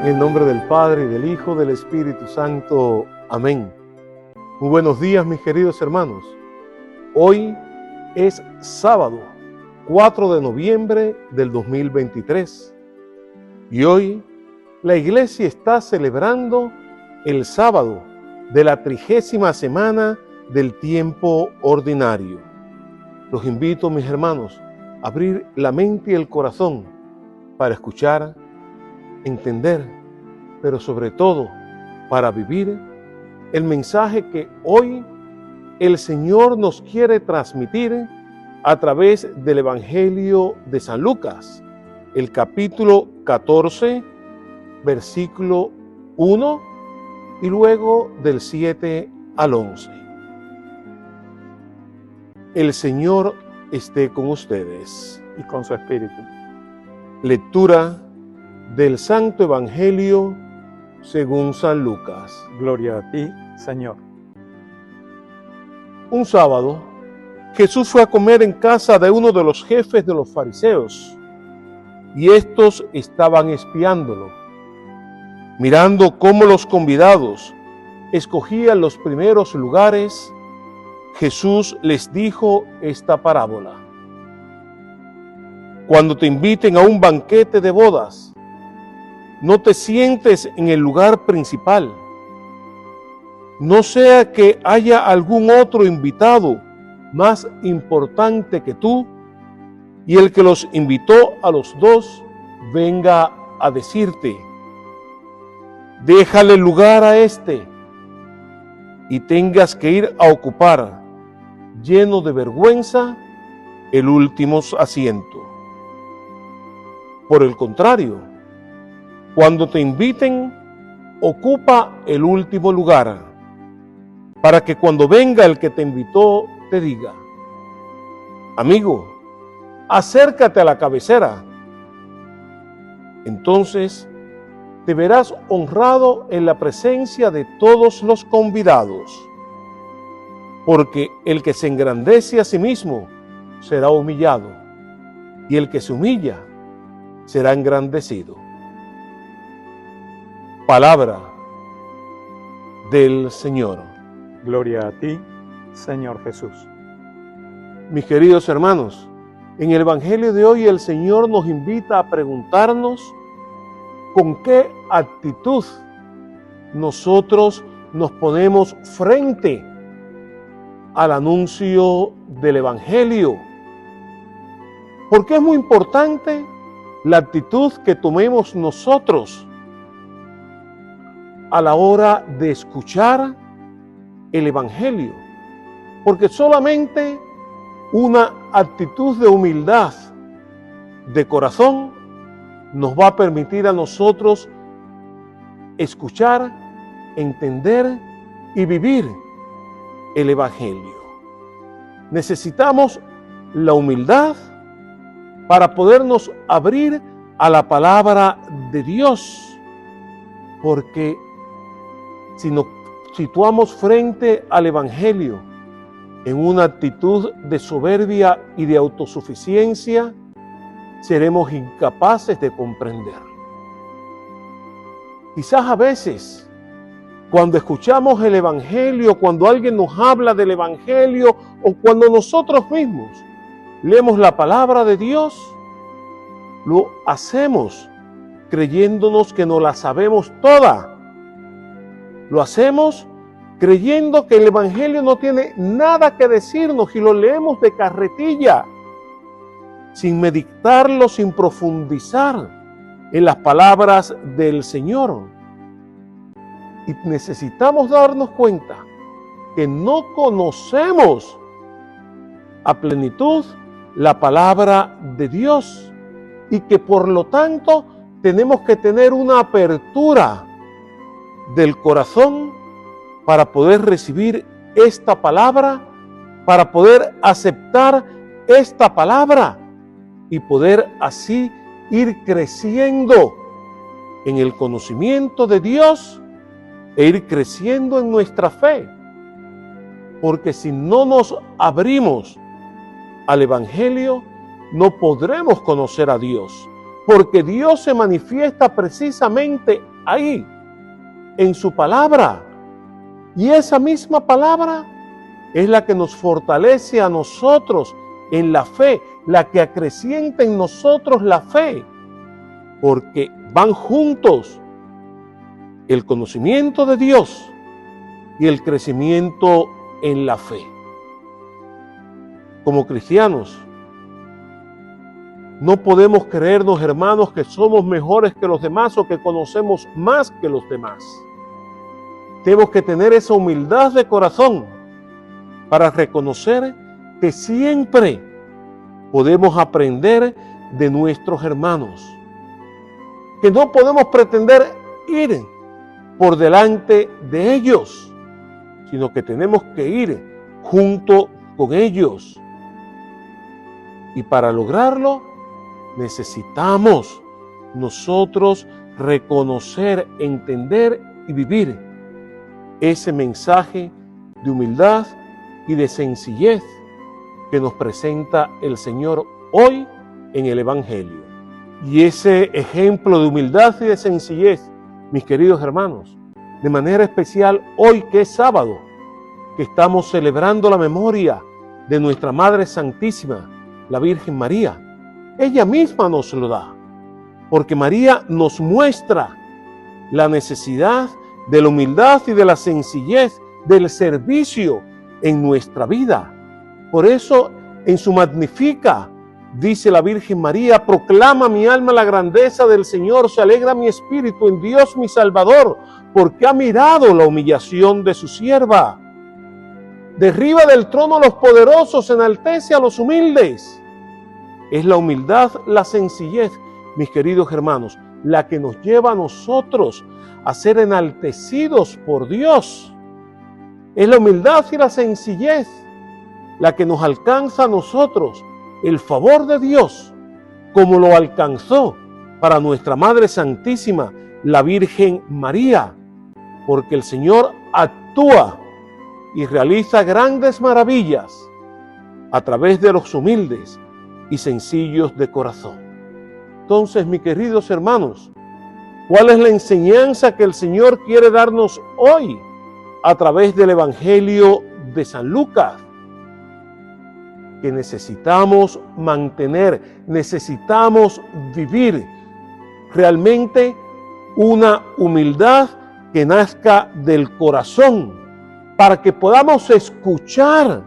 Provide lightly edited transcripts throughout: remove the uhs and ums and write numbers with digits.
En el nombre del Padre, y del Hijo, del Espíritu Santo. Amén. Muy buenos días, mis queridos hermanos. Hoy es sábado, 4 de noviembre del 2023. Y hoy la iglesia está celebrando el sábado de la 30ª semana del tiempo ordinario. Los invito, mis hermanos, a abrir la mente y el corazón para escuchar, entender, pero sobre todo para vivir el mensaje que hoy el Señor nos quiere transmitir a través del Evangelio de San Lucas, el capítulo 14, versículo 1 y luego del 7 al 11. El Señor esté con ustedes. Y con su espíritu. Lectura del Santo Evangelio según San Lucas. Gloria a ti, Señor. Un sábado, Jesús fue a comer en casa de uno de los jefes de los fariseos, y estos estaban espiándolo, mirando cómo los convidados escogían los primeros lugares. Jesús les dijo esta parábola: cuando te inviten a un banquete de bodas, no te sientes en el lugar principal, no sea que haya algún otro invitado más importante que tú, y el que los invitó a los dos venga a decirte: déjale lugar a este, y tengas que ir a ocupar, lleno de vergüenza, el último asiento. Por el contrario, cuando te inviten, ocupa el último lugar, para que cuando venga el que te invitó te diga: amigo, acércate a la cabecera. Entonces te verás honrado en la presencia de todos los convidados, porque el que se engrandece a sí mismo será humillado, y el que se humilla será engrandecido. Palabra del Señor. Gloria a ti, Señor Jesús. Mis queridos hermanos, en el Evangelio de hoy el Señor nos invita a preguntarnos con qué actitud nosotros nos ponemos frente al anuncio del Evangelio. Porque es muy importante la actitud que tomemos nosotros a la hora de escuchar el Evangelio, porque solamente una actitud de humildad de corazón nos va a permitir a nosotros escuchar, entender y vivir el Evangelio. Necesitamos la humildad para podernos abrir a la palabra de Dios, porque si nos situamos frente al Evangelio en una actitud de soberbia y de autosuficiencia, seremos incapaces de comprender. Quizás a veces, cuando escuchamos el Evangelio, cuando alguien nos habla del Evangelio, o cuando nosotros mismos leemos la palabra de Dios, lo hacemos creyéndonos que nos la sabemos toda. Lo hacemos creyendo que el Evangelio no tiene nada que decirnos y lo leemos de carretilla, sin meditarlo, sin profundizar en las palabras del Señor. Y necesitamos darnos cuenta que no conocemos a plenitud la palabra de Dios y que por lo tanto tenemos que tener una apertura del corazón para poder recibir esta palabra, para poder aceptar esta palabra y poder así ir creciendo en el conocimiento de Dios e ir creciendo en nuestra fe. Porque si no nos abrimos al Evangelio, no podremos conocer a Dios, porque Dios se manifiesta precisamente ahí, en su palabra. Y esa misma palabra es la que nos fortalece a nosotros en la fe, la que acrecienta en nosotros la fe, porque van juntos el conocimiento de Dios y el crecimiento en la fe. Como cristianos, no podemos creernos, hermanos, que somos mejores que los demás o que conocemos más que los demás. Tenemos que tener esa humildad de corazón para reconocer que siempre podemos aprender de nuestros hermanos, que no podemos pretender ir por delante de ellos, sino que tenemos que ir junto con ellos. Y para lograrlo, necesitamos nosotros reconocer, entender y vivir ese mensaje de humildad y de sencillez que nos presenta el Señor hoy en el Evangelio. Y ese ejemplo de humildad y de sencillez, mis queridos hermanos, de manera especial hoy que es sábado, que estamos celebrando la memoria de nuestra Madre Santísima, la Virgen María, ella misma nos lo da, porque María nos muestra la necesidad de la humildad y de la sencillez del servicio en nuestra vida. Por eso, en su Magnificat, dice la Virgen María: proclama mi alma la grandeza del Señor, se alegra mi espíritu en Dios mi Salvador, porque ha mirado la humillación de su sierva. Derriba del trono a los poderosos, enaltece a los humildes. Es la humildad, la sencillez, mis queridos hermanos, la que nos lleva a nosotros a ser enaltecidos por Dios. Es la humildad y la sencillez la que nos alcanza a nosotros el favor de Dios, como lo alcanzó para nuestra Madre Santísima, la Virgen María, porque el Señor actúa y realiza grandes maravillas a través de los humildes y sencillos de corazón. Entonces, mis queridos hermanos, ¿cuál es la enseñanza que el Señor quiere darnos hoy a través del Evangelio de San Lucas? Que necesitamos mantener, necesitamos vivir realmente una humildad que nazca del corazón, para que podamos escuchar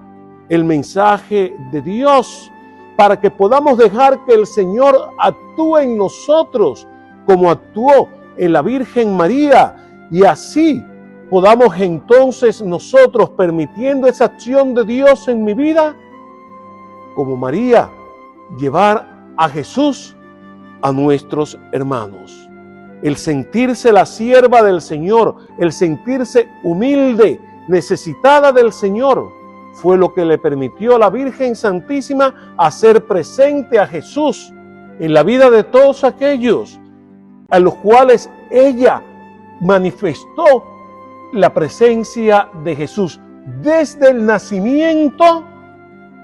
el mensaje de Dios, para que podamos dejar que el Señor actúe en nosotros como actuó en la Virgen María, y así podamos entonces nosotros, permitiendo esa acción de Dios en mi vida, como María, llevar a Jesús a nuestros hermanos. El sentirse la sierva del Señor, el sentirse humilde, necesitada del Señor, fue lo que le permitió a la Virgen Santísima hacer presente a Jesús en la vida de todos aquellos a los cuales ella manifestó la presencia de Jesús desde el nacimiento.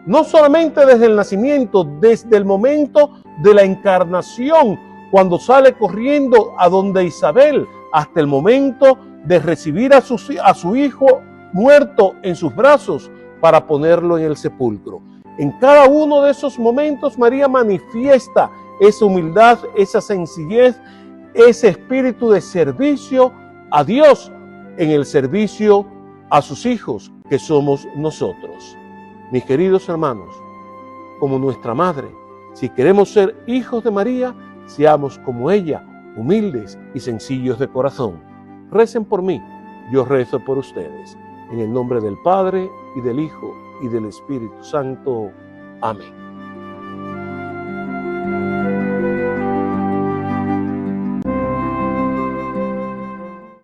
No solamente desde el nacimiento, desde el momento de la encarnación, cuando sale corriendo a donde Isabel, hasta el momento de recibir a su hijo muerto en sus brazos para ponerlo en el sepulcro. En cada uno de esos momentos, María manifiesta esa humildad, esa sencillez, ese espíritu de servicio a Dios en el servicio a sus hijos, que somos nosotros. Mis queridos hermanos, como nuestra madre, si queremos ser hijos de María, seamos como ella, humildes y sencillos de corazón. Recen por mí, yo rezo por ustedes. En el nombre del Padre, y del Hijo, y del Espíritu Santo. Amén.